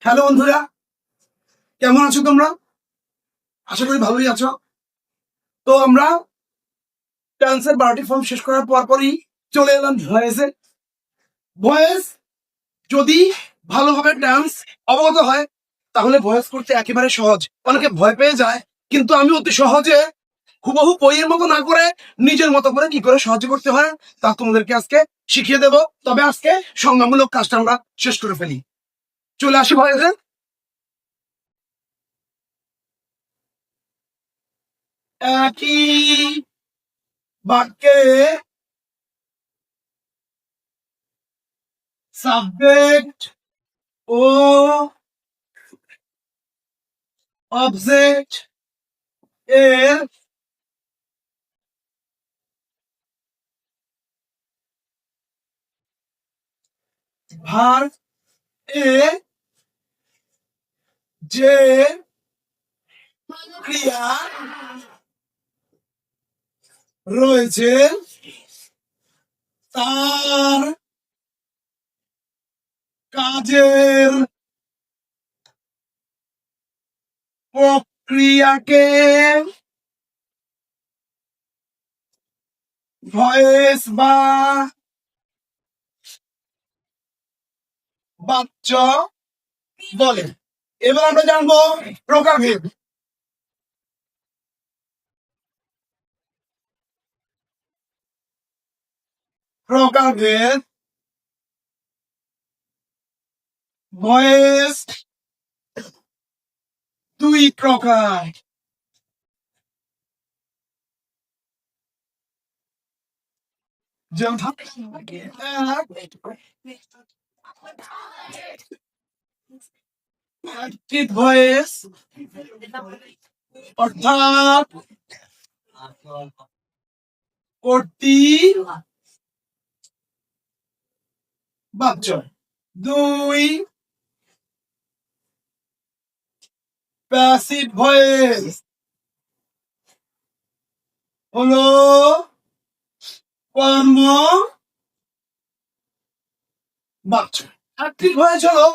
Hello বন্ধুরা, কেমন আছো তোমরা? আশা করি ভালোই আছো। তো আমরা ডান্সের 12টি ফর্ম শেষ করার পরই চলে এলাম ভয়েসে। ভয়েস যদি ভালোভাবে ডান্স অবগত হয় তাহলে ভয়েস করতে একেবারে সহজ। অনেকে ভয় পেয়ে যায়, কিন্তু আমি অতি সহজে হুবহু বইয়ের মতো না করে নিজের মতো করে কি করে সহজে করতে হয় তা তোমাদেরকে আজকে শিখিয়ে দেব। তবে আজকে সংজ্ঞামূলক কাজটা আমরা শেষ করে ফেলি। চলে আসি ভয়েসে। একই বাক্যে সাবজেক্ট ও অবজেক্ট এর ভার্ব এ যে ক্রিয়া রয়েছে তার কাজের প্রক্রিয়াকে ভয়েস বা বাচ্য বলে। এবার আমরা জানবো প্রকারভেদ। প্রকারভেদ ভয়েস দুই প্রকার। যথা অ্যাক্টিভ ভয়েস অর্থাৎ কর্তৃ বাচ্য। দুই প্যাসিভ ভয়েস হলো কর্ম বাচ্য। অ্যাক্টিভ ভয়েস হলো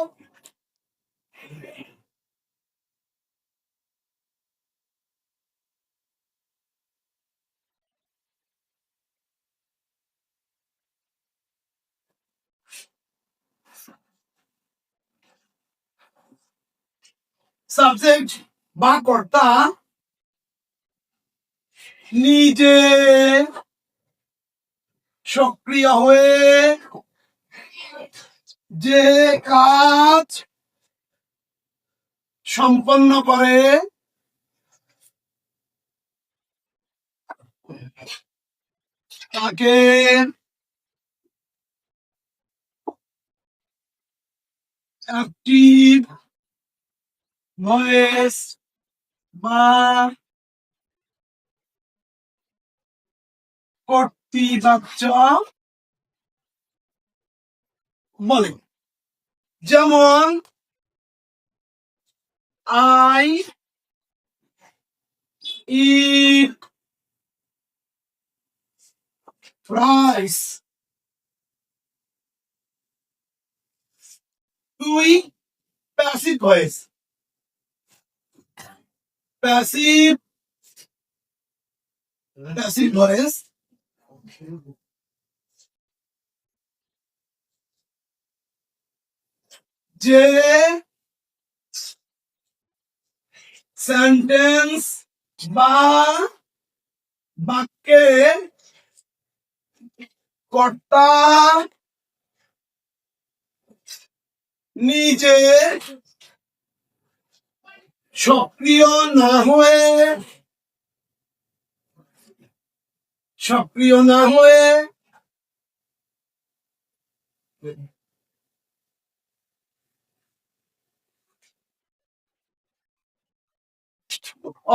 সাবজেক্ট বা কর্তা নিজে সক্রিয় হয়ে যে কাজ সম্পন্ন করে তাকে অ্যাক্টিভ ভয়েস বা কর্তৃবাচ্য বলে। যেমন আই ইট রাইস। দুই passive voice. Passive passive voice যে সেন্টেন্স বা বাক্যে কর্তা নিজে সক্রিয় না হয়ে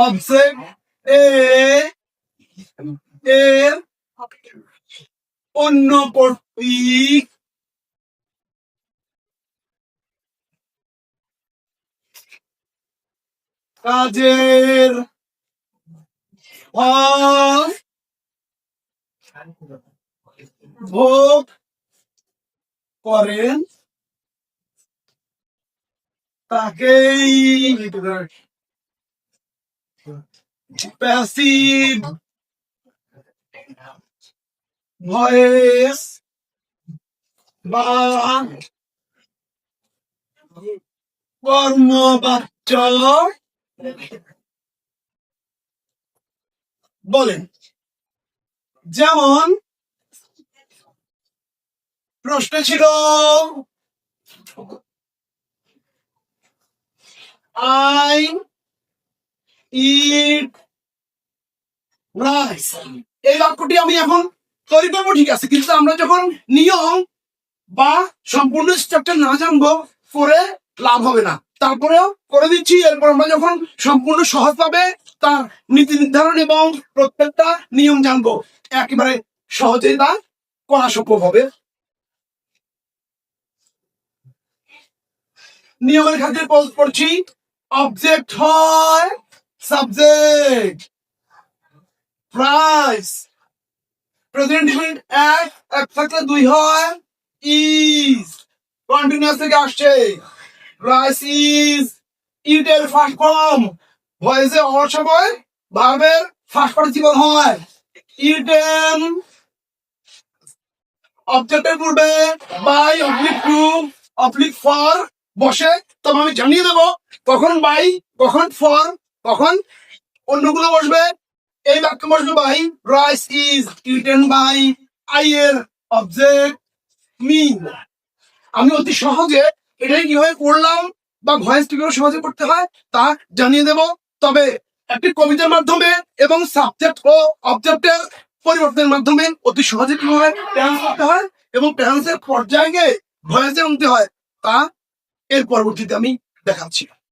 অবজেক্ট এ এর অন্য কর্তৃক কাজের ফল ভোগ করেন তাকেই প্যাসিভ ভয়েস বা কর্মবাচ্য বলেন। যেমন প্রশ্ন ছিল আই ইট রাইস, এই বাক্যটি আমি এখন তৈরি করবো, ঠিক আছে, কিন্তু আমরা যখন নিয়ম বা সম্পূর্ণ স্ট্রাকচার না জানবো করে লাভ হবে না। তারপরেও করে দিচ্ছি, এরপর আমরা যখন সম্পূর্ণ সহজ পাবে তার নীতি নির্ধারণ এবং প্রত্যেকটা নিয়ম জানবো, একেবারে সহজেই তা করা সম্ভব হবে। নিয়মের খাতিরে পোজ করছি, অবজেক্ট হয় সাবজেক্ট, প্রাইস প্রেজেন্ট ডিফিনিট এক থাকলে দুই হয় ইজ, কন্টিনিউয়াস থেকে আসছে, প্রাইস ইজ ইট এর ফার্স্ট ফর্ম, ভয়েসে হওয়ার সময় ভার্বের ফার্স্ট পার্টিসিপল হয়, ইটেন অবজেক্টের পূর্বে by oblique to oblique for বসে, তবে আমি জানিয়ে দেবো কখন বাই, কখন ফর, কখন অন্যগুলো বসবে। এই বাক্য বসবে by, rice is eaten by I এর অবজেক্ট মি। আমি অতি সহজে এটাই কিভাবে করলাম বা ভয়েস কিভাবে সহজে করতে হয় তা জানিয়ে দেব, তবে একটি কবিতার মাধ্যমে এবং সাবজেক্ট ও অবজেক্টের পরিবর্তনের মাধ্যমে অতি সহজে কিভাবে টেন্স করতে হয় এবং টেন্সের পর্যায়ে ভয়েসে আনতে হয় তা এর পরবর্তীতে আমি দেখাচ্ছি।